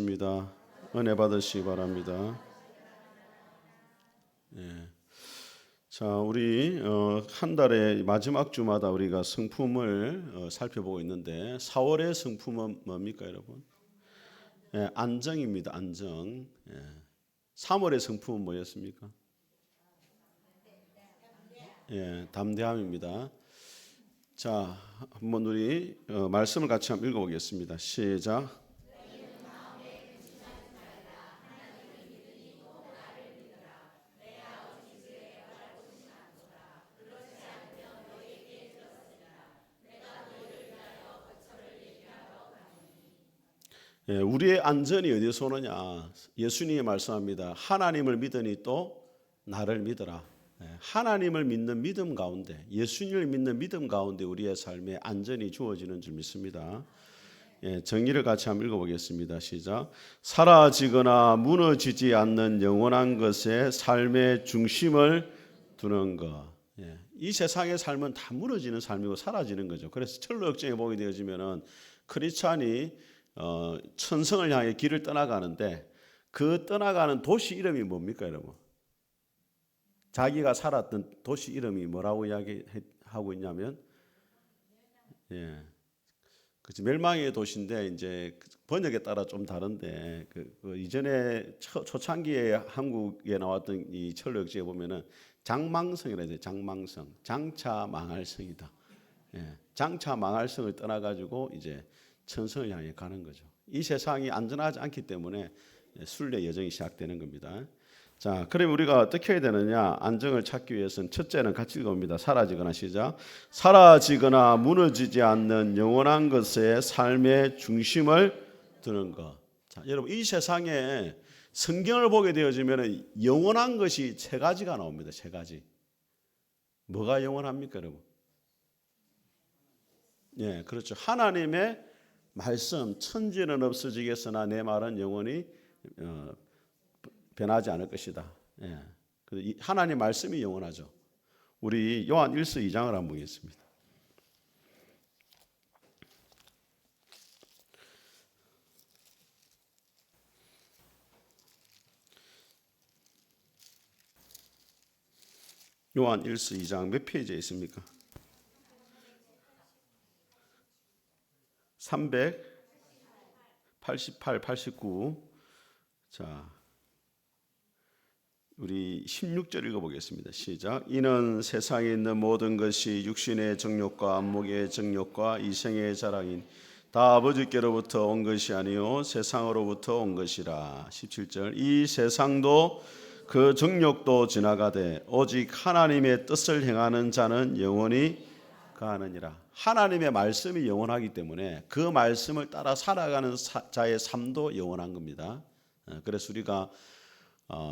입니다. 은혜 받으시기 바랍니다. 예. 자, 우리 한 달의 마지막 주마다 우리가 성품을 살펴보고 있는데 4월의 성품은 뭡니까, 여러분? 예, 안정입니다. 안정. 예. 3월의 성품은 뭐였습니까? 예, 담대함입니다. 자, 한번 우리 말씀을 같이 한번 읽어보겠습니다. 시작. 예, 우리의 안전이 어디서 오느냐? 예수님이 말씀합니다. 하나님을 믿으니 또 나를 믿어라. 예, 하나님을 믿는 믿음 가운데, 예수님을 믿는 믿음 가운데 우리의 삶에 안전이 주어지는 줄 믿습니다. 예, 정의를 같이 한번 읽어보겠습니다. 시작. 사라지거나 무너지지 않는 영원한 것에 삶의 중심을 두는 것. 예, 이 세상의 삶은 다 무너지는 삶이고 사라지는 거죠. 그래서 철로 역정에 보게 되어지면은 크리스찬이 천성을 향해 길을 떠나가는데 그 떠나가는 도시 이름이 뭡니까, 여러분? 자기가 살았던 도시 이름이 뭐라고 이야기하고 있냐면, 예, 그치, 멸망의 도시인데 이제 번역에 따라 좀 다른데 그 이전에 초창기에 한국에 나왔던 이 철로역지에 보면은 장망성이라 해요. 장망성, 장차 망할 성이다. 예, 장차 망할 성을 떠나가지고 이제 천성을 향해 가는 거죠. 이 세상이 안전하지 않기 때문에 순례 여정이 시작되는 겁니다. 자, 그럼 우리가 어떻게 해야 되느냐? 안정을 찾기 위해서는 첫째는 같이 읽어봅니다. 사라지거나 시작. 사라지거나 무너지지 않는 영원한 것에 삶의 중심을 두는 것. 자, 여러분 이 세상에 성경을 보게 되어지면 영원한 것이 세 가지가 나옵니다. 세 가지. 뭐가 영원합니까, 여러분? 예, 그렇죠. 하나님의 말씀, 천지는 없어지겠으나 내 말은 영원히 변하지 않을 것이다. 예. 하나님 말씀이 영원하죠. 우리 요한 1서 2장을 한번 보겠습니다. 요한 1서 2장 몇 페이지에 있습니까? 388, 89. 자, 우리 16절 읽어보겠습니다. 시작. 이는 세상에 있는 모든 것이 육신의 정욕과 안목의 정욕과 이생의 자랑인 다 아버지께로부터 온 것이 아니요 세상으로부터 온 것이라. 17절. 이 세상도 그 정욕도 지나가되 오직 하나님의 뜻을 행하는 자는 영원히 가느니라. 하나님의 말씀이 영원하기 때문에 그 말씀을 따라 살아가는 자의 삶도 영원한 겁니다. 그래서 우리가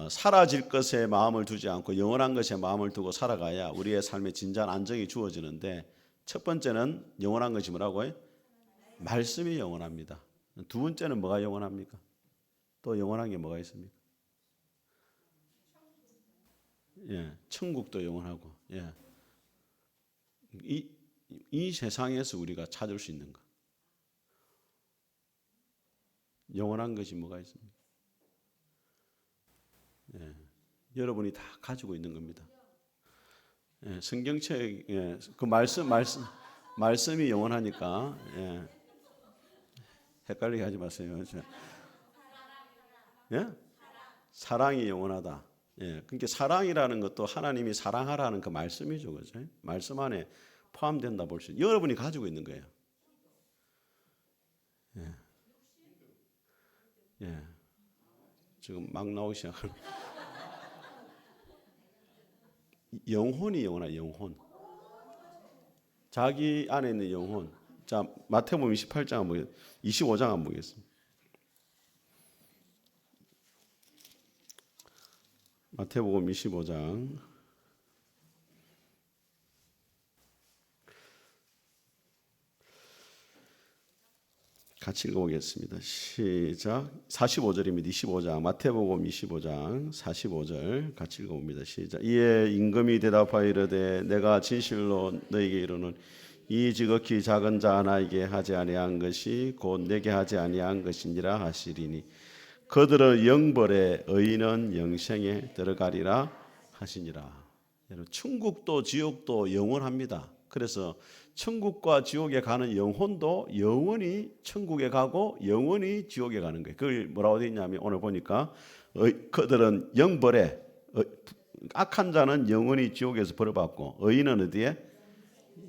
사라질 것에 마음을 두지 않고 영원한 것에 마음을 두고 살아가야 우리의 삶에 진정한 안정이 주어지는데, 첫 번째는 영원한 것이 뭐라고요? 말씀이 영원합니다. 두 번째는 뭐가 영원합니까? 또 영원한 게 뭐가 있습니까? 예, 천국도 영원하고. 예. 이 세상에서 우리가 찾을 수 있는 것, 영원한 것이 뭐가 있습니까? 예, 여러분이 다 가지고 있는 겁니다. 예, 성경책, 예, 그 말씀이 영원하니까, 예, 헷갈리게 하지 마세요. 예? 사랑이 영원하다. 예, 그러니까 사랑이라는 것도 하나님이 사랑하라는 그 말씀이죠, 그죠? 말씀 안에 포함된다 볼 수 있어요. 여러분이 가지고 있는 거예요. 예, 예. 지금 막 나오기 시작하는 영혼이 영원한 영혼. 자기 안에 있는 영혼. 자, 마태복음 28장 한번 25장 한번 보겠습니다. 마태복음 25장 같이 읽어보겠습니다. 시작. 45절입니다. 25장 마태복음 25장 45절 같이 읽어봅니다. 시작. 이에 임금이 대답하여 이르되 내가 진실로 너에게 이르노니 이 지극히 작은 자 하나에게 하지 아니한 것이 곧 내게 하지 아니한 것이니라 하시리니 그들은 영벌에 의인은 영생에 들어가리라 하시니라. 여러분, 천국도 지옥도 영원합니다. 그래서 천국과 지옥에 가는 영혼도 영원히 천국에 가고 영원히 지옥에 가는 거예요. 그걸 뭐라고 되어 있냐면 오늘 보니까 그들은 영벌에 악한 자는 영원히 지옥에서 벌받고 의인은 어디에?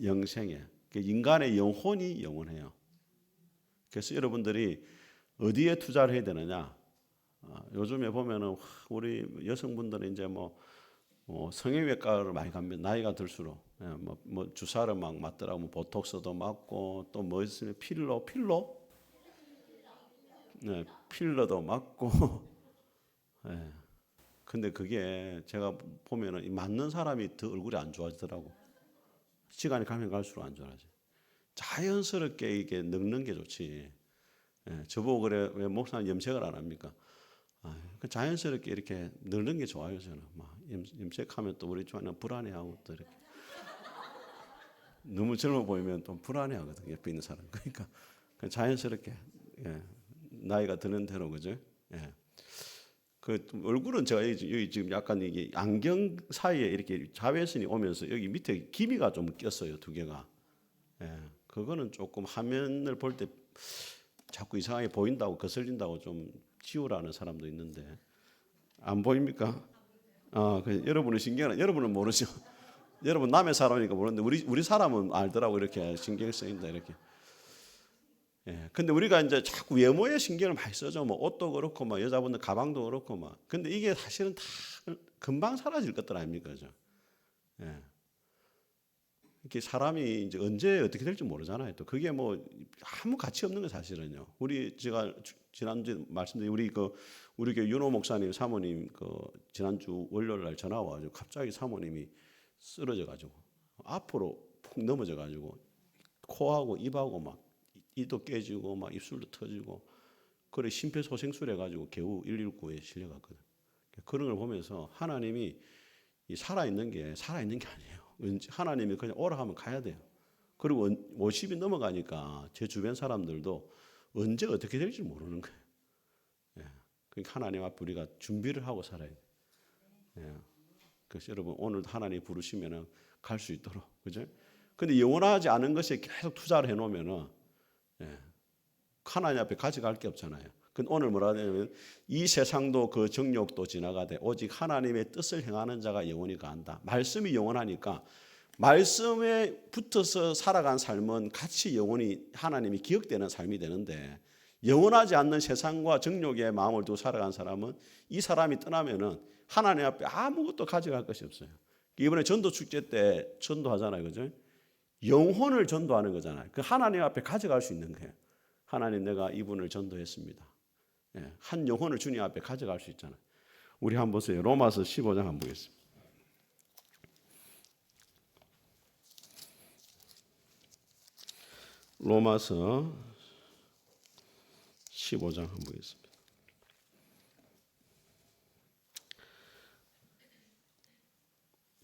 영생에. 인간의 영혼이 영원해요. 그래서 여러분들이 어디에 투자를 해야 되느냐? 요즘에 보면은 우리 여성분들은 이제 뭐 성형외과를 많이 갑니다. 나이가 들수록 뭐 주사를 막 맞더라고. 보톡스도 맞고 또 뭐 있으면 필러, 네, 필러도 맞고. 네. 근데 그게 제가 보면은 맞는 사람이 더 얼굴이 안 좋아지더라고. 시간이 가면 갈수록 안 좋아지. 자연스럽게 이게 늙는 게 좋지. 저보고 그래 왜 목사님 염색을 안 합니까? 자연스럽게 이렇게 늙는 게 좋아요 저는. 막 염색하면 또 우리 집안은 불안해하고 또 이렇게 너무 젊어 보이면 또 불안해하거든 옆에 있는 사람. 그러니까 자연스럽게 나이가 드는 대로 그죠? 그 얼굴은 제가 여기 지금 약간 이게 안경 사이에 이렇게 자외선이 오면서 여기 밑에 기미가 좀 꼈어요 두 개가. 그거는 조금 화면을 볼 때 자꾸 이상하게 보인다고 거슬린다고 좀 지우라는 사람도 있는데 안 보입니까? 여러분은 신기하네. 여러분은 모르죠. 여러분 남의 사람이니까 모르는데 우리 사람은 알더라고 이렇게 신경 쓰인다 이렇게. 근데 우리가 이제 자꾸 외모에 신경을 많이 쓰죠. 뭐 옷도 그렇고, 뭐 여자분들 가방도 그렇고, 막. 근데 이게 사실은 다 금방 사라질 것들 아닙니까, 그죠? 이렇게 사람이 이제 언제 어떻게 될지 모르잖아요. 또 그게 뭐 아무 가치 없는 거 사실은요. 제가 지난주에 말씀드린 우리 교회 윤호 목사님 사모님 지난주 월요일 날 전화 와가지고 갑자기 사모님이 쓰러져 가지고 앞으로 푹 넘어져 가지고 코하고 입하고 막 이도 깨지고 막 입술도 터지고 그래 심폐소생술 해가지고 겨우 119에 실려갔거든. 그런 걸 보면서 하나님이 살아있는 게 아니에요. 하나님이 그냥 오라 하면 가야 돼요. 그리고 50이 넘어가니까 제 주변 사람들도 언제 어떻게 될지 모르는 거예요. 그러니까 하나님 앞에 우리가 준비를 하고 살아야 돼요. 그래서 여러분 오늘 하나님 부르시면 갈 수 있도록 그죠? 근데 영원하지 않은 것에 계속 투자를 해놓으면은 하나님 앞에 가져갈 게 없잖아요. 근데 오늘 뭐라 하냐면 이 세상도 그 정욕도 지나가되 오직 하나님의 뜻을 행하는 자가 영원히 간다. 말씀이 영원하니까 말씀에 붙어서 살아간 삶은 같이 영원히 하나님이 기억되는 삶이 되는데 영원하지 않는 세상과 정욕의 마음을 두고 살아간 사람은 이 사람이 떠나면은 하나님 앞에 아무것도 가져갈 것이 없어요. 이번에 전도 축제 때 전도하잖아요, 그죠? 영혼을 전도하는 거잖아요. 그 하나님 앞에 가져갈 수 있는 거예요. 하나님 내가 이분을 전도했습니다. 한 영혼을 주님 앞에 가져갈 수 있잖아요. 우리 한번 보세요. 로마서 15장 한번 보겠습니다. 로마서 15장 한번 보겠습니다.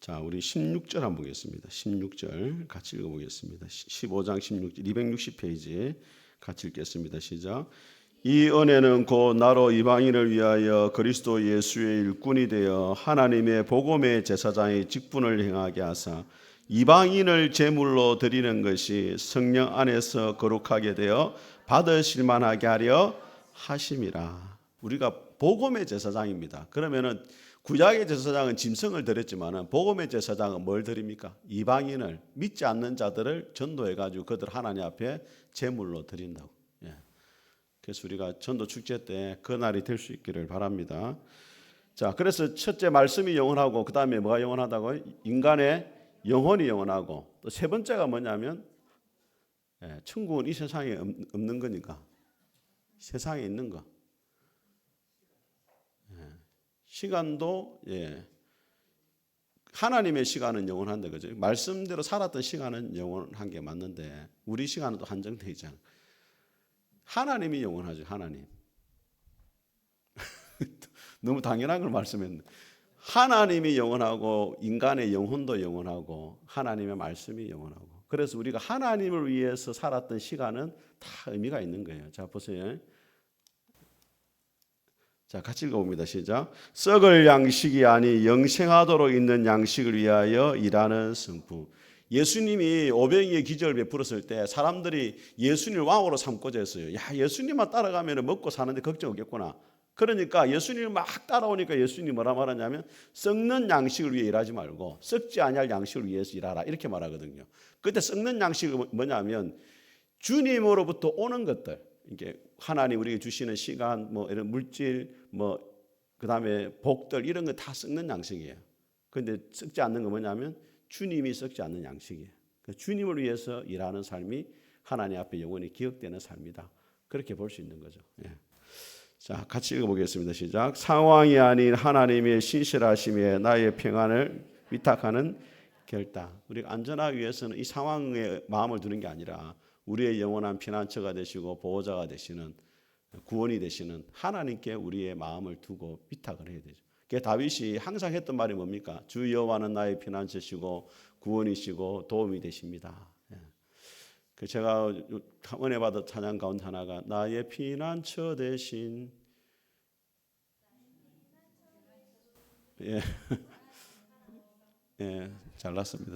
자, 우리 16절 한번 보겠습니다. 16절 같이 읽어보겠습니다. 15장 16절 260페이지 같이 읽겠습니다. 시작. 이 은혜는 곧 나로 이방인을 위하여 그리스도 예수의 일꾼이 되어 하나님의 복음의 제사장의 직분을 행하게 하사 이방인을 제물로 드리는 것이 성령 안에서 거룩하게 되어 받으실 만하게 하려 하심이라. 우리가 복음의 제사장입니다. 그러면은 구약의 제사장은 짐승을 드렸지만은 복음의 제사장은 뭘 드립니까? 이방인을 믿지 않는 자들을 전도해 가지고 그들 하나님 앞에 제물로 드린다고. 그래서 우리가 전도 축제 때 그 날이 될 수 있기를 바랍니다. 자, 그래서 첫째 말씀이 영원하고 그 다음에 뭐가 영원하다고? 인간의 영혼이 영원하고 또 세 번째가 뭐냐면 천국은 이 세상에 없는 거니까 세상에 있는 거. 시간도 하나님의 시간은 영원한데 그죠? 말씀대로 살았던 시간은 영원한 게 맞는데 우리 시간은 또 한정돼 있잖아요. 하나님이 영원하죠. 하나님. 너무 당연한 걸 말씀했는데 하나님이 영원하고 인간의 영혼도 영원하고 하나님의 말씀이 영원하고 그래서 우리가 하나님을 위해서 살았던 시간은 다 의미가 있는 거예요. 자, 보세요. 자, 같이 읽어봅니다. 시작. 썩을 양식이 아니 영생하도록 있는 양식을 위하여 일하는 성품. 예수님이 오병이의 기적을 베풀었을 때 사람들이 예수님을 왕으로 삼고자 했어요. 야, 예수님만 따라가면 먹고 사는데 걱정 없겠구나. 그러니까 예수님을 막 따라오니까 예수님이 뭐라 말하냐면 썩는 양식을 위해 일하지 말고 썩지 아니할 양식을 위해서 일하라 이렇게 말하거든요. 그때 썩는 양식은 뭐냐면 주님으로부터 오는 것들, 이게 하나님 우리에게 주시는 시간, 뭐 이런 물질, 뭐 그다음에 복들 이런 거 다 썩는 양식이에요. 그런데 썩지 않는 거 뭐냐면 주님이 썩지 않는 양식이에요. 주님을 위해서 일하는 삶이 하나님 앞에 영원히 기억되는 삶이다. 그렇게 볼 수 있는 거죠. 예. 자, 같이 읽어보겠습니다. 시작. 상황이 아닌 하나님의 신실하심에 나의 평안을 위탁하는 결단. 우리가 안전하기 위해서는 이 상황에 마음을 두는 게 아니라 우리의 영원한 피난처가 되시고 보호자가 되시는 구원이 되시는 하나님께 우리의 마음을 두고 위탁을 해야 되죠. 다윗이 항상 했던 말이 뭡니까? 주 여호와는 나의 피난처시고 구원이시고 도움이 되십니다. 제가 은혜 받은 찬양 가운데 하나가 나의 피난처 되신 예, 예, 잘났습니다.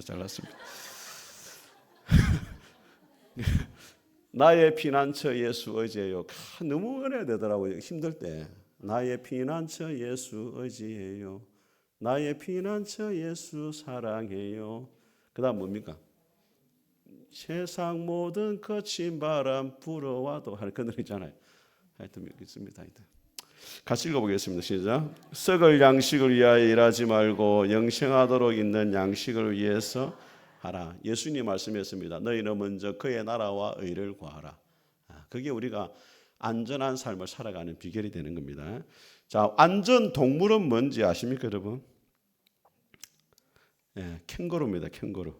나의 피난처 예수 의지해요. 너무 은혜되더라고요. 힘들 때 나의 피난처 예수 의지해요. 나의 피난처 예수 사랑해요. 그 다음 뭡니까? 세상 모든 거친 바람 불어와도 하는 그 노래 있잖아요. 하여튼 있습니다. 같이 읽어보겠습니다. 시작. 썩을 양식을 위하여 일하지 말고 영생하도록 있는 양식을 위해서 하라. 예수님 말씀했습니다. 너희는 먼저 그의 나라와 의를 구하라. 그게 우리가 안전한 삶을 살아가는 비결이 되는 겁니다. 자, 안전 동물은 뭔지 아십니까, 여러분? 예, 캥거루입니다. 캥거루.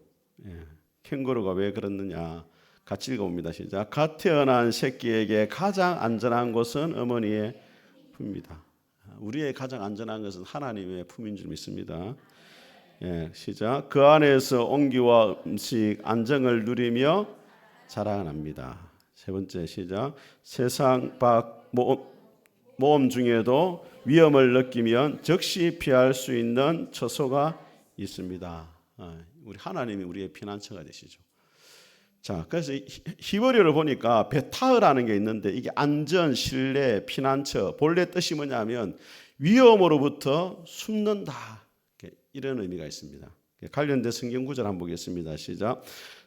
예. 캥거루가 왜 그렇느냐? 같이 읽어봅니다. 시작. 갓 태어난 새끼에게 가장 안전한 곳은 어머니의 품입니다. 우리의 가장 안전한 것은 하나님의 품인 줄 믿습니다. 예, 시작. 그 안에서 온기와 음식, 안정을 누리며 자라납니다. 세 번째 시작. 세상 밖 모험 중에도 위험을 느끼면 즉시 피할 수 있는 처소가 있습니다. 우리 하나님이 우리의 피난처가 되시죠. 자, 그래서 히브리어를 보니까 베타흐라는 게 있는데 이게 안전, 신뢰, 피난처. 본래 뜻이 뭐냐면 위험으로부터 숨는다. 이런 의미가 있습니다. 관련된 성경 구절 한번 보겠습니다. 시작.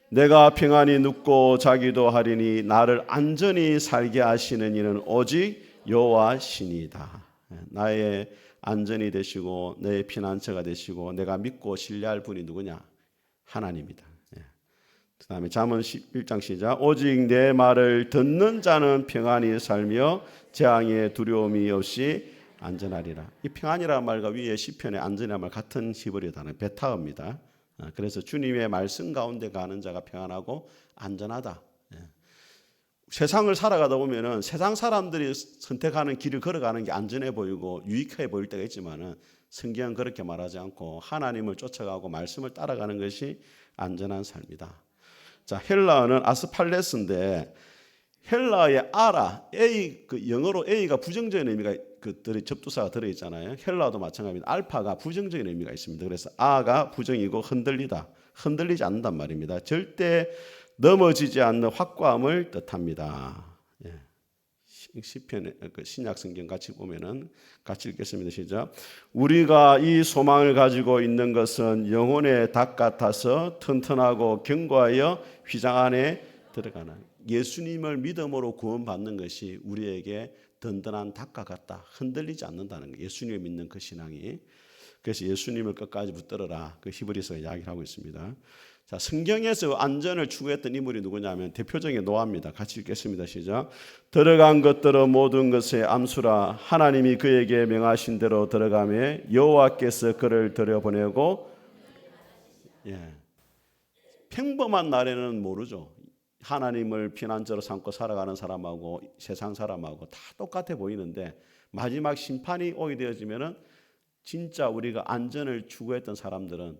내가 평안히 눕고 자기도 하리니 나를 안전히 살게 하시는 이는 오직 여호와 신이다. 나의 안전이 되시고 내 피난처가 되시고 내가 믿고 신뢰할 분이 누구냐? 하나님이다. 그 다음에 잠언 1장 시작. 오직 내 말을 듣는 자는 평안히 살며 재앙의 두려움이 없이 안전하리라. 이 평안이라는 말과 위에 시편의 안전이라는 말 같은 히브리 단어 베타입니다. 그래서 주님의 말씀 가운데 가는 자가 평안하고 안전하다. 세상을 살아가다 보면은 세상 사람들이 선택하는 길을 걸어가는 게 안전해 보이고 유익해 보일 때가 있지만은 성경은 그렇게 말하지 않고 하나님을 쫓아가고 말씀을 따라가는 것이 안전한 삶이다. 자, 헬라어는 아스팔레스인데 헬라어의 아라, A, 그 영어로 A가 부정적인 의미가 접두사가 들어 있잖아요. 헬라어도 마찬가지입니다. 알파가 부정적인 의미가 있습니다. 그래서 아가 부정이고 흔들리다, 흔들리지 않는단 말입니다. 절대 넘어지지 않는 확고함을 뜻합니다. 예. 시편 신약 성경 같이 보면은 같이 읽겠습니다. 시작. 우리가 이 소망을 가지고 있는 것은 영혼의 닭 같아서 튼튼하고 견고하여 휘장 안에 들어가는 예수님을 믿음으로 구원받는 것이 우리에게 든든한 닭과 같다. 흔들리지 않는다는 거예요. 예수님을 믿는 그 신앙이. 그래서 예수님을 끝까지 붙들어라. 그 히브리서 이야기를 하고 있습니다. 자, 성경에서 안전을 추구했던 인물이 누구냐면 대표적인 노아입니다. 같이 읽겠습니다. 시작. 들어간 것들은 모든 것에 암수라. 하나님이 그에게 명하신 대로 들어가매 여호와께서 그를 들여보내고 평범한 날에는 모르죠. 하나님을 피난처로 삼고 살아가는 사람하고 세상 사람하고 다 똑같아 보이는데 마지막 심판이 오게 되어지면은 진짜 우리가 안전을 추구했던 사람들은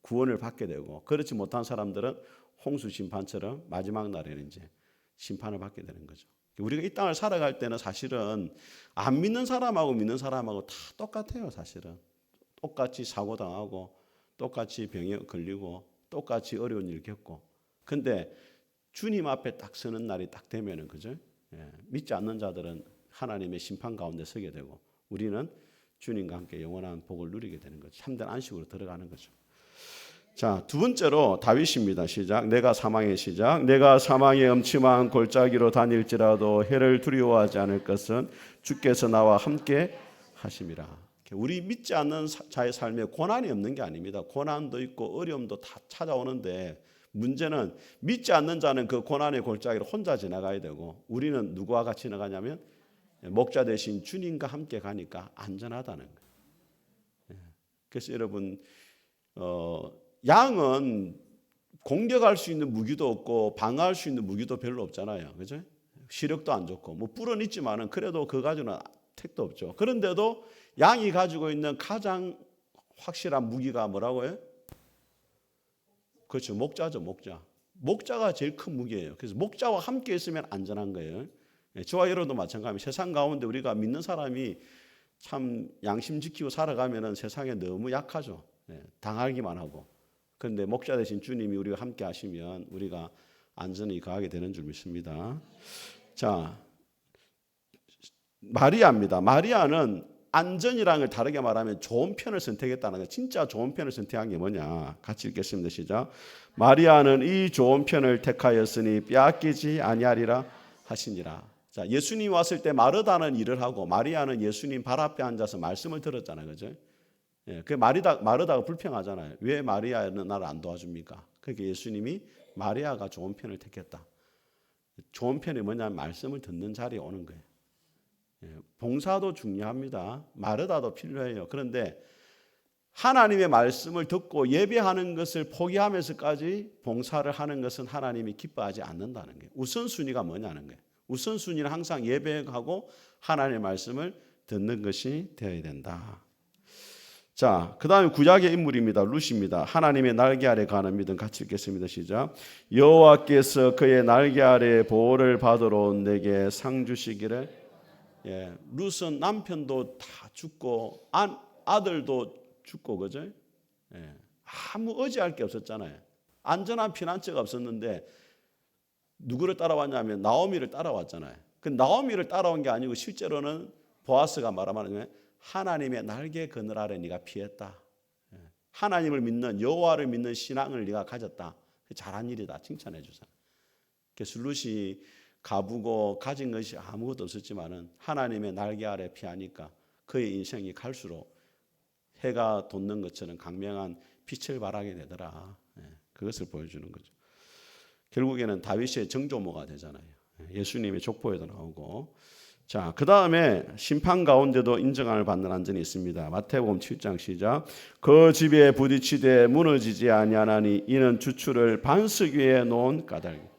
구원을 받게 되고 그렇지 못한 사람들은 홍수 심판처럼 마지막 날에는 이제 심판을 받게 되는 거죠. 우리가 이 땅을 살아갈 때는 사실은 안 믿는 사람하고 믿는 사람하고 다 똑같아요. 사실은 똑같이 사고 당하고 똑같이 병에 걸리고 똑같이 어려운 일 겪고. 근데 주님 앞에 딱 서는 날이 딱 되면은 그죠? 믿지 않는 자들은 하나님의 심판 가운데 서게 되고 우리는 주님과 함께 영원한 복을 누리게 되는 거죠. 참된 안식으로 들어가는 거죠. 자, 두 번째로 다윗입니다. 시작. 내가 사망의 시작. 내가 사망의 음침한 골짜기로 다닐지라도 해를 두려워하지 않을 것은 주께서 나와 함께 하심이라. 우리 믿지 않는 자의 삶에 고난이 없는 게 아닙니다. 고난도 있고 어려움도 다 찾아오는데 문제는 믿지 않는 자는 그 고난의 골짜기를 혼자 지나가야 되고 우리는 누구와 같이 지나가냐면 목자 대신 주님과 함께 가니까 안전하다는 거예요. 그래서 여러분 양은 공격할 수 있는 무기도 없고 방어할 수 있는 무기도 별로 없잖아요. 그죠? 시력도 안 좋고 뭐 뿔은 있지만은 그래도 그거 가지고는 택도 없죠. 그런데도 양이 가지고 있는 가장 확실한 무기가 뭐라고요? 그렇죠. 목자죠. 목자. 목자가 제일 큰 무기예요. 그래서 목자와 함께 있으면 안전한 거예요. 저와 여러분도 마찬가지입니다. 세상 가운데 우리가 믿는 사람이 참 양심 지키고 살아가면은 세상에 너무 약하죠. 당하기만 하고. 그런데 목자 대신 주님이 우리가 함께 하시면 우리가 안전히 가게 되는 줄 믿습니다. 자, 마리아입니다. 마리아는 안전이라는 걸 다르게 말하면 좋은 편을 선택했다는 거예요. 진짜 좋은 편을 선택한 게 뭐냐? 같이 읽겠습니다. 시작. 마리아는 이 좋은 편을 택하였으니 빼앗기지 아니하리라 하시니라. 자, 예수님이 왔을 때 마르다는 일을 하고 마리아는 예수님 발 앞에 앉아서 말씀을 들었잖아요. 그죠? 그 마르다가 불평하잖아요. 왜 마리아는 나를 안 도와줍니까? 그러니까 예수님이 마리아가 좋은 편을 택했다. 좋은 편이 뭐냐면 말씀을 듣는 자리에 오는 거예요. 봉사도 중요합니다. 마르다도 필요해요. 그런데 하나님의 말씀을 듣고 예배하는 것을 포기하면서까지 봉사를 하는 것은 하나님이 기뻐하지 않는다는 거예요. 우선순위가 뭐냐는 거예요. 우선순위는 항상 예배하고 하나님의 말씀을 듣는 것이 되어야 된다. 자, 그 다음에 구약의 인물입니다. 룻입니다. 하나님의 날개 아래 가는 믿음 같이 읽겠습니다. 시작. 여호와께서 그의 날개 아래 보호를 받으러 온 내게 상 주시기를. 룻은 남편도 다 죽고 아들도 죽고 그죠? 아무 의지할 게 없었잖아요. 안전한 피난처가 없었는데 누구를 따라왔냐면 나오미를 따라왔잖아요. 그 나오미를 따라온 게 아니고 실제로는 보아스가 말하면 하나님의 날개 그늘 아래 네가 피했다. 하나님을 믿는 여호와를 믿는 신앙을 네가 가졌다. 잘한 일이다. 칭찬해 주세요. 그래서 룻이 가부고 가진 것이 아무것도 없었지만은 하나님의 날개 아래 피하니까 그의 인생이 갈수록 해가 돋는 것처럼 강명한 빛을 발하게 되더라. 그것을 보여주는 거죠. 결국에는 다윗의 정조모가 되잖아요. 예수님의 족보에도 나오고. 자, 그 다음에 심판 가운데도 인정함을 받는 안전이 있습니다. 마태복음 7장 시작. 그 집에 부딪히되 무너지지 아니하나니 이는 주추를 반석 위에 놓은 까닭.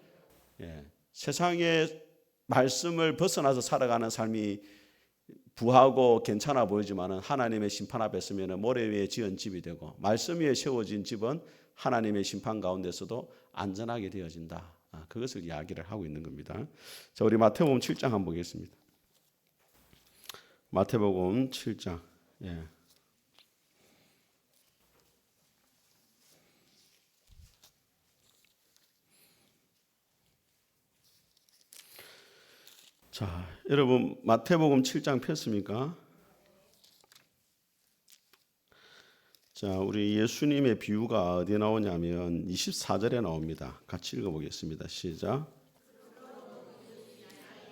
세상의 말씀을 벗어나서 살아가는 삶이 부하고 괜찮아 보이지만은 하나님의 심판 앞에 서면은 모래 위에 지은 집이 되고 말씀 위에 세워진 집은 하나님의 심판 가운데서도 안전하게 되어진다. 그것을 이야기를 하고 있는 겁니다. 자, 우리 마태복음 7장 한번 보겠습니다. 마태복음 7장. 자, 여러분 마태복음 7장 폈습니까? 자, 우리 예수님의 비유가 어디에 나오냐면 24절에 나옵니다. 같이 읽어보겠습니다. 시작.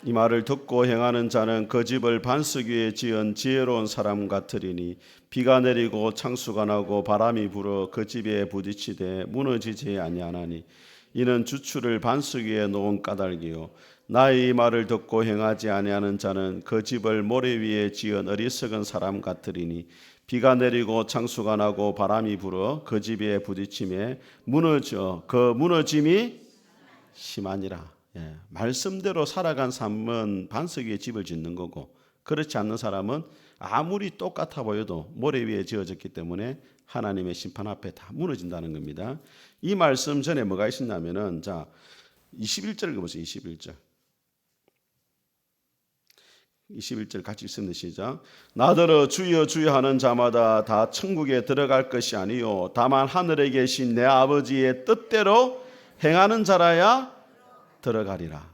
이 말을 듣고 행하는 자는 그 집을 반석 위에 지은 지혜로운 사람 같으리니 비가 내리고 창수가 나고 바람이 불어 그 집에 부딪히되 무너지지 아니하나니 이는 주추를 반석 위에 놓은 까닭이요 나의 이 말을 듣고 행하지 아니하는 자는 그 집을 모래 위에 지은 어리석은 사람 같으리니 비가 내리고 창수가 나고 바람이 불어 그 집에 부딪힘에 무너져 그 무너짐이 심하니라. 말씀대로 살아간 삶은 반석 위에 집을 짓는 거고 그렇지 않는 사람은 아무리 똑같아 보여도 모래 위에 지어졌기 때문에 하나님의 심판 앞에 다 무너진다는 겁니다. 이 말씀 전에 뭐가 있었냐면은, 자, 21절 읽어보세요. 21절 같이 읽습니다. 시작. 나더러 주여 주여 하는 자마다 다 천국에 들어갈 것이 아니요 다만 하늘에 계신 내 아버지의 뜻대로 행하는 자라야 들어가리라.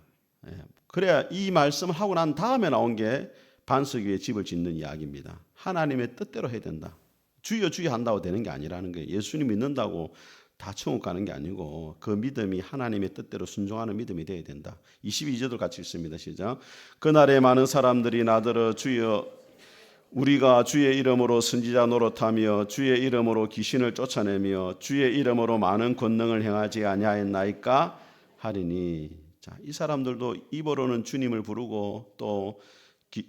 그래야 이 말씀을 하고 난 다음에 나온 게 반석 위에 집을 짓는 이야기입니다. 하나님의 뜻대로 해야 된다. 주여 주여 한다고 되는 게 아니라는 거예요. 예수님 믿는다고 다 천국 가는 게 아니고 그 믿음이 하나님의 뜻대로 순종하는 믿음이 되어야 된다. 22절도 같이 읽습니다. 시작. 그날에 많은 사람들이 나더러 주여 우리가 주의 이름으로 선지자 노릇하며 주의 이름으로 귀신을 쫓아내며 주의 이름으로 많은 권능을 행하지 아니하였나이까 하리니. 자, 이 사람들도 입으로는 주님을 부르고 또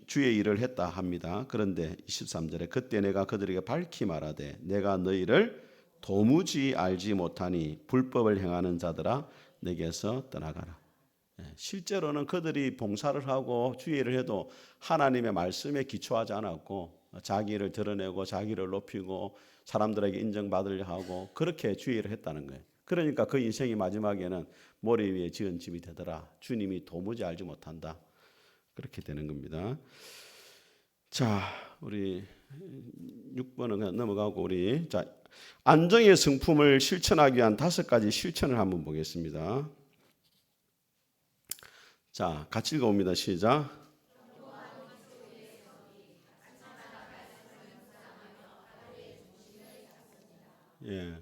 주의 일을 했다 합니다. 그런데 23절에 그때 내가 그들에게 밝히 말하되 내가 너희를 도무지 알지 못하니 불법을 행하는 자들아 내게서 떠나가라. 실제로는 그들이 봉사를 하고 주의 일을 해도 하나님의 말씀에 기초하지 않았고 자기를 드러내고 자기를 높이고 사람들에게 인정받으려 하고 그렇게 주의 일을 했다는 거예요. 그러니까 그 인생이 마지막에는 모래 위에 지은 집이 되더라. 주님이 도무지 알지 못한다. 그렇게 되는 겁니다. 자, 우리 6번은 그냥 넘어가고 우리 자 안정의 성품을 실천하기 위한 5가지 실천을 한번 보겠습니다. 자, 같이 읽어봅니다. 시작. 예,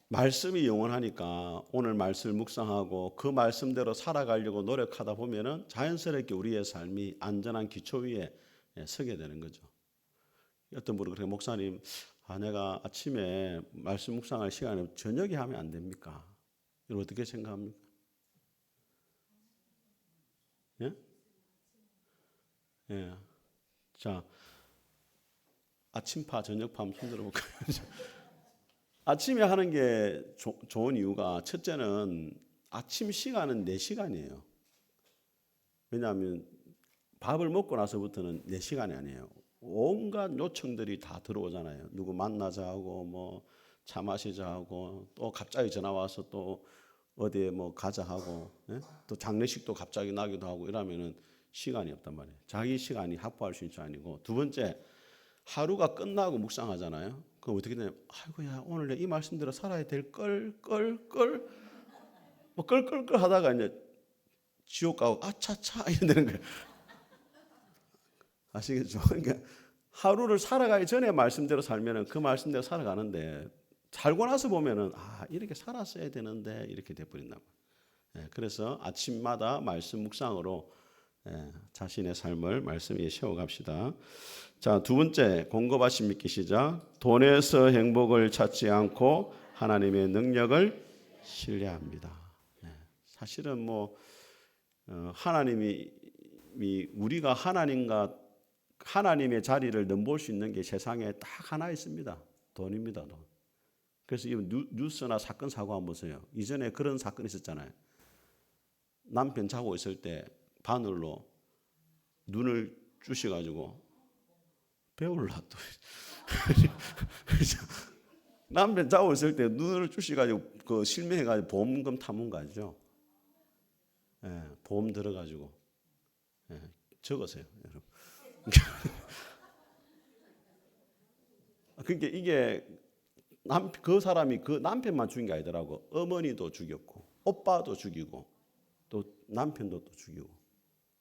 말씀이 영원하니까 오늘 말씀을 묵상하고 그 말씀대로 살아가려고 노력하다 보면은 자연스럽게 우리의 삶이 안전한 기초 위에 서게 되는 거죠. 어떤 분은 그렇게 목사님, 내가 아침에 말씀 묵상할 시간에 저녁에 하면 안 됩니까? 이걸 어떻게 생각합니까? 예? 예. 자, 아침파, 저녁파 한번 손들어 볼까요? 아침에 하는 게 좋은 이유가 첫째는 아침 시간은 내 시간이에요. 왜냐하면 밥을 먹고 나서부터는 내 시간이 아니에요. 온갖 요청들이 다 들어오잖아요. 누구 만나자 하고 뭐 차 마시자 하고 또 갑자기 전화 와서 또 어디에 뭐 가자 하고 또 장례식도 갑자기 나기도 하고 이러면은 시간이 없단 말이에요. 자기 시간이 확보할 수 있는 게 아니고 두 번째 하루가 끝나고 묵상하잖아요. 그럼 어떻게 되냐? 아이고야 오늘 이 말씀대로 살아야 될 걸 뭐 끌끌끌 하다가 이제 지옥 가고 아차차 이러는 거예요. 아시겠죠? 그러니까 하루를 살아가기 전에 말씀대로 살면은 그 말씀대로 살아가는데 살고 나서 보면은 이렇게 살았어야 되는데 이렇게 돼버린다고. 그래서 아침마다 말씀 묵상으로 자신의 삶을 말씀 위에 세워갑시다. 자, 두 번째 공급하심 믿기 시작. 돈에서 행복을 찾지 않고 하나님의 능력을 신뢰합니다. 사실은 뭐 하나님이 우리가 하나님의 자리를 넘볼 수 있는 게 세상에 딱 하나 있습니다. 돈입니다. 돈. 그래서 이 뉴스나 사건 사고 한번 보세요. 이전에 그런 사건이 있었잖아요. 남편 자고 있을 때 바늘로 눈을 쑤셔가지고 배울라 또. 남편 자고 있을 때 눈을 쑤셔가지고 그 실명해가지고 보험금 탐문 가죠. 보험 들어가지고 적으세요, 여러분. 그러니까 이게 그 사람이 그 남편만 죽인 게 아니더라고. 어머니도 죽였고, 오빠도 죽이고, 또 남편도 또 죽이고.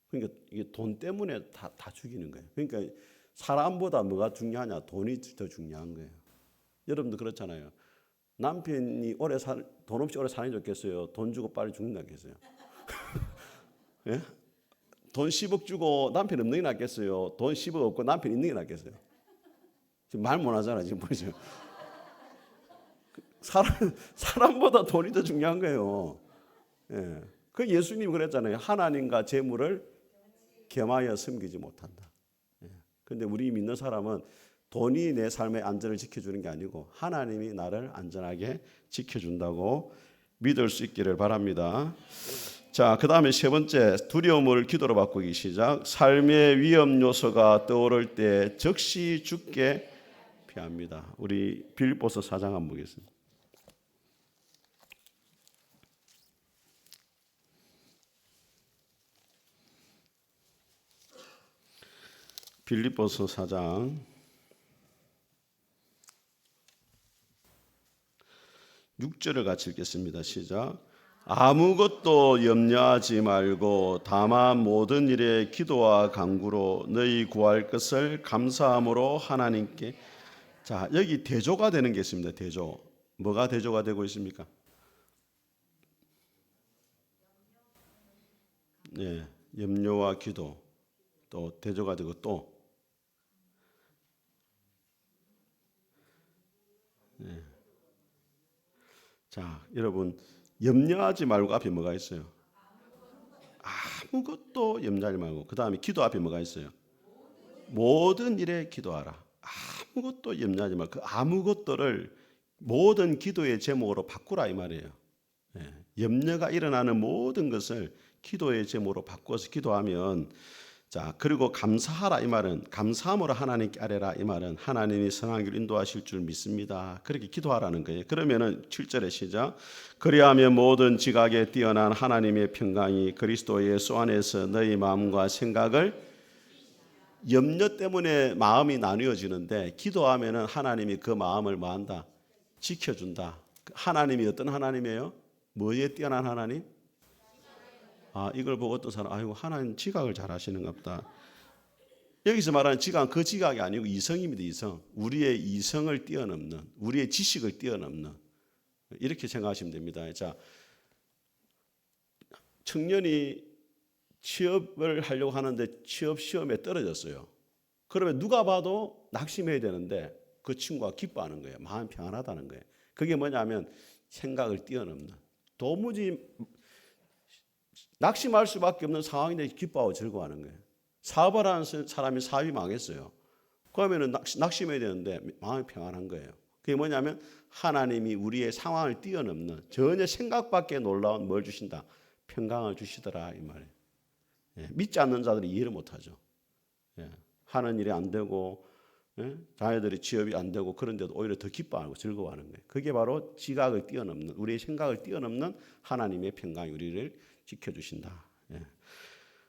그러니까 이게 돈 때문에 다 죽이는 거예요. 그러니까 사람보다 뭐가 중요하냐? 돈이 더 중요한 거예요. 여러분도 그렇잖아요. 남편이 돈 없이 오래 사는 게 좋겠어요? 돈 주고 빨리 죽는다겠어요? 예? 돈 10억 주고 남편 없는 게 낫겠어요? 돈 10억 없고 남편 있는 게 낫겠어요? 지금 말 못하잖아 지금 보이죠? 사람보다 돈이 더 중요한 거예요. 예. 그 예수님이 그랬잖아요. 하나님과 재물을 겸하여 섬기지 못한다. 그런데 우리 믿는 사람은 돈이 내 삶의 안전을 지켜주는 게 아니고 하나님이 나를 안전하게 지켜준다고 믿을 수 있기를 바랍니다. 자, 그 다음에 세 번째, 두려움을 기도로 바꾸기 시작. 삶의 위험 요소가 떠오를 때 즉시 죽게 피합니다. 우리 빌립보서 4장 한번 보겠습니다. 빌립보서 4장 6절을 같이 읽겠습니다. 시작. 아무것도 염려하지 말고 다만 모든 일에 기도와 간구로 너희 구할 것을 감사함으로 하나님께. 자, 여기 대조가 되는 게 있습니다. 대조. 뭐가 대조가 되고 있습니까? 네, 염려와 기도. 또 대조가 되고 또 자, 여러분 염려하지 말고 앞에 뭐가 있어요? 아무것도 염려하지 말고 그 다음에 기도 앞에 뭐가 있어요? 모든 일에 기도하라. 아무것도 염려하지 말고 그 아무것도를 모든 기도의 제목으로 바꾸라 이 말이에요. 예, 염려가 일어나는 모든 것을 기도의 제목으로 바꿔서 기도하면 자, 그리고 감사하라 이 말은 감사함으로 하나님께 아뢰라 이 말은 하나님이 선한 길 인도하실 줄 믿습니다. 그렇게 기도하라는 거예요. 그러면은 7절의 시작. 그리하면 모든 지각에 뛰어난 하나님의 평강이 그리스도 예수 안에서 너희 마음과 생각을 염려 때문에 마음이 나뉘어지는데 기도하면은 하나님이 그 마음을 뭐한다? 지켜준다. 하나님이 어떤 하나님이에요? 뭐에 뛰어난 하나님? 이걸 보고 어떤 사람, 아이고, 하나님 지각을 잘 하시는가 보다. 여기서 말하는 지각, 그 지각이 아니고 이성입니다, 이성. 우리의 이성을 뛰어넘는, 우리의 지식을 뛰어넘는. 이렇게 생각하시면 됩니다. 자, 청년이 취업을 하려고 하는데 취업 시험에 떨어졌어요. 그러면 누가 봐도 낙심해야 되는데 그 친구가 기뻐하는 거예요. 마음이 평안하다는 거예요. 그게 뭐냐면 생각을 뛰어넘는. 도무지 낙심할 수밖에 없는 상황인데 기뻐하고 즐거워하는 거예요. 사업을 하는 사람이 사업이 망했어요. 그러면 낙심해야 되는데 마음이 평안한 거예요. 그게 뭐냐면 하나님이 우리의 상황을 뛰어넘는 전혀 생각밖에 놀라운 뭘 주신다? 평강을 주시더라 이 말이에요. 믿지 않는 자들이 이해를 못하죠. 하는 일이 안 되고 자녀들이 취업이 안 되고 그런데도 오히려 더 기뻐하고 즐거워하는 거예요. 그게 바로 지각을 뛰어넘는 우리의 생각을 뛰어넘는 하나님의 평강이 우리를 지켜주신다.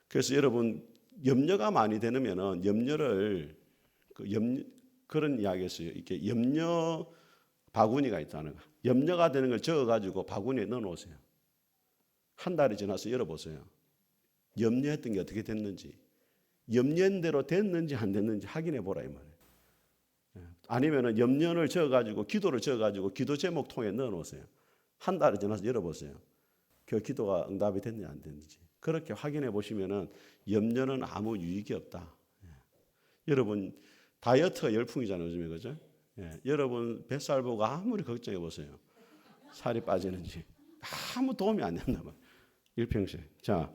그래서 여러분 염려가 많이 되면은 염려를 그런 이야기였어요. 이렇게 염려 바구니가 있다는 거. 염려가 되는 걸 적어가지고 바구니에 넣어놓으세요. 한 달이 지나서 열어보세요. 염려했던 게 어떻게 됐는지, 염려한 대로 됐는지 안 됐는지 확인해 보라 이 말이에요. 아니면은 염려를 적어가지고 기도를 적어가지고 기도 제목 통에 넣어놓으세요. 한 달이 지나서 열어보세요. 그 기도가 응답이 됐는지 안 됐는지 그렇게 확인해 보시면은 염려는 아무 유익이 없다. 여러분 다이어트가 열풍이잖아요 요즘에 그죠? 여러분 뱃살 보고 아무리 걱정해 보세요. 살이 빠지는지 아무 도움이 안 된단 말이에요. 일평생. 자,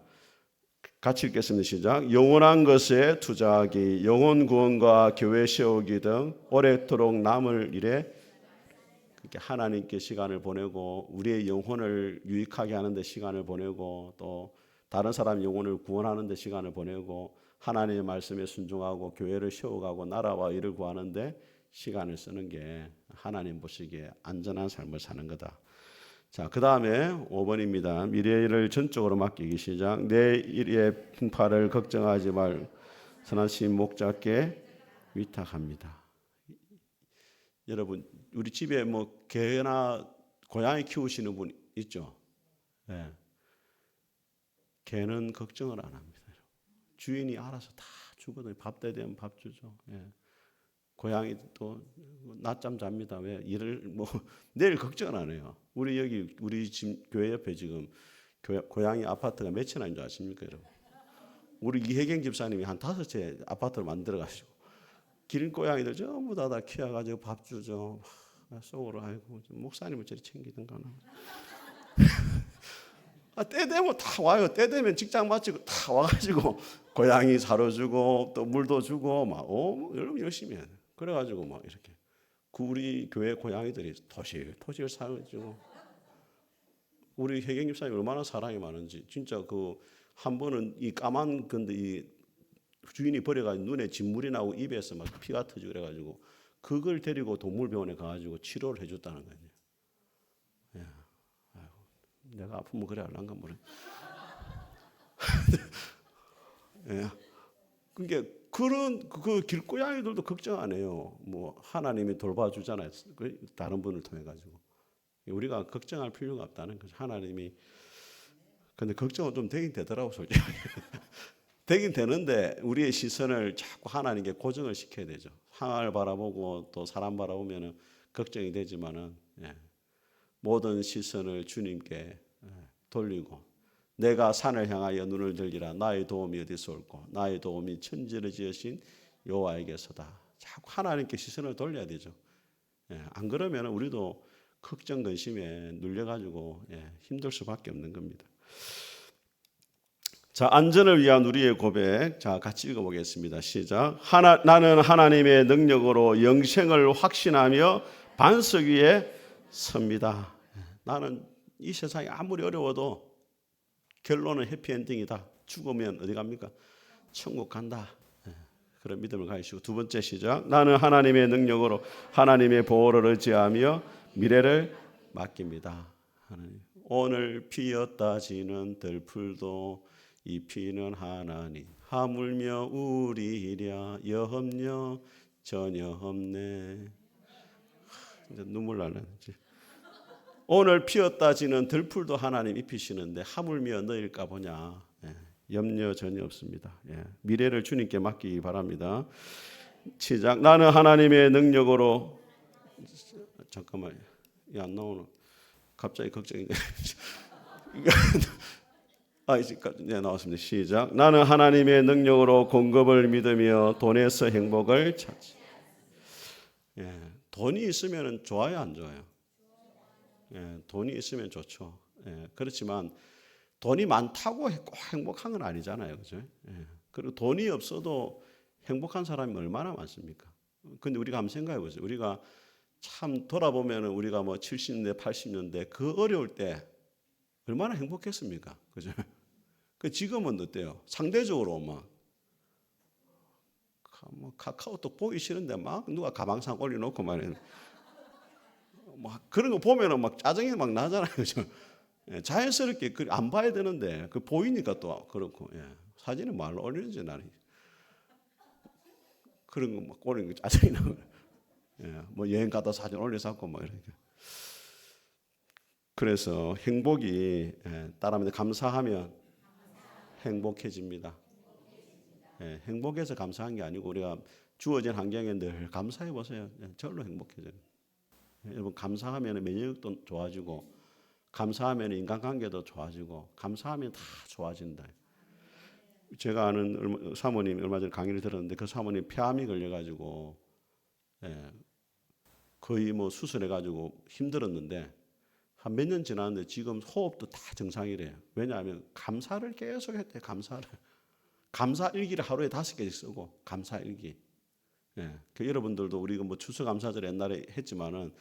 같이 읽겠습니다. 시작. 영원한 것에 투자하기, 영혼 구원과 교회 세우기 등 오래도록 남을 일에 하나님께 시간을 보내고 우리의 영혼을 유익하게 하는 데 시간을 보내고 또 다른 사람 영혼을 구원하는 데 시간을 보내고 하나님의 말씀에 순종하고 교회를 세워가고 나라와 일을 구하는 데 시간을 쓰는 게 하나님 보시기에 안전한 삶을 사는 거다. 자, 그 다음에 5번입니다. 미래를 전적으로 맡기기 시작. 내 일의 풍파를 걱정하지 말 선하신 목자께 위탁합니다. 여러분 우리 집에 뭐 개나 고양이 키우시는 분 있죠? 네. 개는 걱정을 안 합니다. 주인이 알아서 다 주거든요. 밥 때 되면 밥 주죠. 고양이 또 낮잠 잡니다. 왜 일을 뭐 내일 걱정을 안 해요. 우리 여기 우리 집 교회 옆에 지금 고양이 아파트가 몇 채나 있는 줄 아십니까, 여러분? 우리 이혜경 집사님이 한 5채 아파트를 만들어 가지고 길고양이들 전부 다 키워가지고 밥 주죠. 속으로 아이고 목사님을 저리 챙기던가 때 되면 다 와요. 때 되면 직장 마치고 다 와가지고 고양이 사료주고 또 물도 주고 막 여러분 열심히 해요. 그래가지고 막 이렇게 우리 교회 고양이들이 토실 사줘주고 우리 혜경 집사님 얼마나 사랑이 많은지 진짜 그 한 번은 이 까만 근데 이 주인이 버려가지고 눈에 진물이 나고 입에서 막 피가 터지고 그래가지고 그걸 데리고 동물병원에 가가지고 치료를 해줬다는 거예요. 예. 아이고, 내가 아프면 그래 할란가 모르. 예. 그게 그런 그 길고양이들도 걱정 안 해요. 뭐 하나님이 돌봐주잖아요. 다른 분을 통해 가지고 우리가 걱정할 필요가 없다는 거죠. 하나님이 근데 걱정은 좀 되긴 되더라고 솔직히. 되긴 되는데 우리의 시선을 자꾸 하나님께 고정을 시켜야 되죠. 상황을 바라보고 또 사람 바라보면은 걱정이 되지만은 모든 시선을 주님께 돌리고 내가 산을 향하여 눈을 들리라 나의 도움이 어디서 올고 나의 도움이 천지를 지으신 여호와에게서다. 자꾸 하나님께 시선을 돌려야 되죠. 안 그러면 우리도 걱정 근심에 눌려가지고 힘들 수밖에 없는 겁니다. 자, 안전을 위한 우리의 고백. 자, 같이 읽어보겠습니다. 시작. 나는 하나님의 능력으로 영생을 확신하며 반석 위에 섭니다. 나는 이 세상이 아무리 어려워도 결론은 해피엔딩이다. 죽으면 어디 갑니까? 천국 간다. 그런 믿음을 가지시고 두 번째 시작. 나는 하나님의 능력으로 하나님의 보호를 의지하며 미래를 맡깁니다. 하나님. 오늘 피었다 지는 들풀도 이 피는 하나님 하물며 우리랴 염려 전혀 없네. 이제 눈물 나네. 오늘 피었다 지는 들풀도 하나님 입히시는데 하물며 너일까 보냐. 염려 전혀 없습니다. 미래를 주님께 맡기기 바랍니다. 시작. 나는 하나님의 능력으로 잠깐만 이 안 나오는 갑자기 걱정이 나왔습니다. 시작. 나는 하나님의 능력으로 공급을 믿으며 돈에서 행복을 찾지. 돈이 있으면 좋아요, 안 좋아요? 돈이 있으면 좋죠. 그렇지만 돈이 많다고 꼭 행복한 건 아니잖아요, 그죠? 그리고 돈이 없어도 행복한 사람이 얼마나 많습니까? 근데 우리가 한번 생각해 보세요. 우리가 참 돌아보면 우리가 뭐 70년대, 80년대 그 어려울 때 얼마나 행복했습니까? 그죠? 그 지금은 어때요? 상대적으로 막 뭐 카카오톡 보기 싫은데 막 누가 가방상 올려놓고 막 그런 거 보면은 막 짜증이 막 나잖아요, 그죠? 자연스럽게 안 봐야 되는데 그 보이니까 또 그렇고 사진을 말로 올리는지 나는 그런 거 막 올리는 거 짜증이 나고 뭐 여행 가다 사진 올려서 막 이렇게. 그래서 행복이 따라하면 감사하면 행복해집니다. 행복해서 감사한 게 아니고 우리가 주어진 환경에 늘 감사해 보세요. 절로 행복해져요. 여러분 감사하면 면역력도 좋아지고 감사하면 인간관계도 좋아지고 감사하면 다 좋아진다. 제가 아는 사모님 얼마 전에 강의를 들었는데 그 사모님 폐암이 걸려가지고 거의 뭐 수술해가지고 힘들었는데 한 몇 년 지났는데 지금 호흡도 다 정상이래요. 왜냐하면 감사를 계속 했대. 감사 일기를 하루에 5개씩 쓰고 감사 일기. 그 여러분들도 우리가 뭐 추수감사절 옛날에 했지만은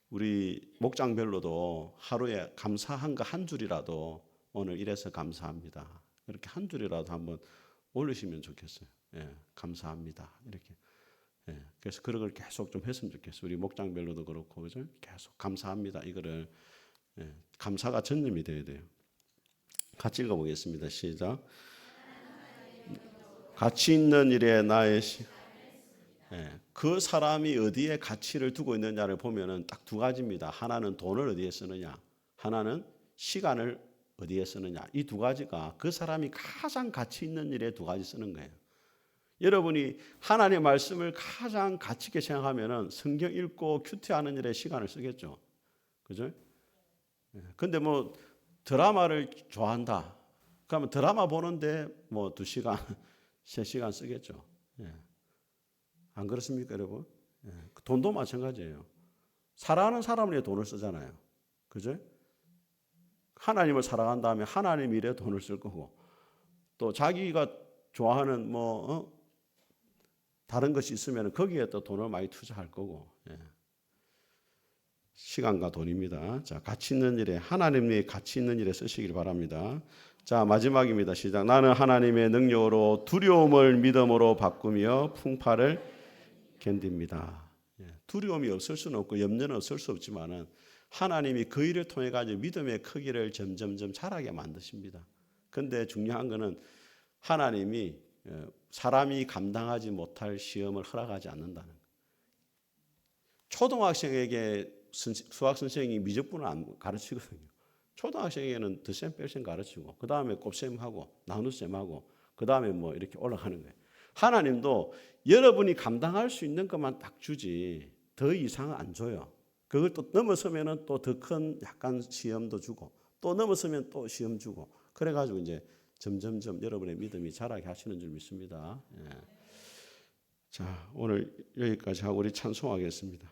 우리 목장별로도 하루에 감사한 거 한 줄이라도 오늘 이래서 감사합니다. 이렇게 한 줄이라도 한번 올리시면 좋겠어요. 감사합니다. 이렇게. 그래서 그런 걸 계속 좀 했으면 좋겠어요. 우리 목장별로도 그렇고 그죠? 계속 감사합니다. 이거를 감사가 전념이 돼야 돼요. 같이 읽어보겠습니다. 시작. 가치 있는 일에 나의 그 사람이 어디에 가치를 두고 있느냐를 보면은 딱 두 가지입니다. 하나는 돈을 어디에 쓰느냐, 하나는 시간을 어디에 쓰느냐. 이 두 가지가 그 사람이 가장 가치 있는 일에 두 가지 쓰는 거예요. 여러분이 하나님의 말씀을 가장 가치 있게 생각하면은 성경 읽고 큐티하는 일에 시간을 쓰겠죠. 그죠? 근데 뭐 드라마를 좋아한다. 그러면 드라마 보는데 뭐 2시간, 3시간 쓰겠죠. 안 그렇습니까, 여러분? 돈도 마찬가지예요. 사랑하는 사람을 위해 돈을 쓰잖아요. 그죠? 하나님을 사랑한다면 하나님 일에 돈을 쓸 거고 또 자기가 좋아하는 다른 것이 있으면 거기에 또 돈을 많이 투자할 거고. 시간과 돈입니다. 자, 가치 있는 일에 하나님의 가치 있는 일에 쓰시길 바랍니다. 자, 마지막입니다. 시작. 나는 하나님의 능력으로 두려움을 믿음으로 바꾸며 풍파를 견딥니다. 두려움이 없을 수는 없고 염려는 없을 수 없지만은 하나님이 그 일을 통해 가지고 믿음의 크기를 점점점 자라게 만드십니다. 근데 중요한 거는 하나님이 사람이 감당하지 못할 시험을 허락하지 않는다는 거예요. 초등학생에게 수학 선생님이 미적분을 안 가르치거든요. 초등학생에게는 덧셈 뺄셈 가르치고 그 다음에 곱셈하고 나눗셈하고 그 다음에 뭐 이렇게 올라가는 거예요. 하나님도 여러분이 감당할 수 있는 것만 딱 주지 더 이상은 안 줘요. 그걸 또 넘어서면은 또 더 큰 약간 시험도 주고 또 넘어서면 또 시험 주고 그래가지고 이제 점점점 여러분의 믿음이 자라게 하시는 줄 믿습니다. 자, 오늘 여기까지 하고 우리 찬송하겠습니다.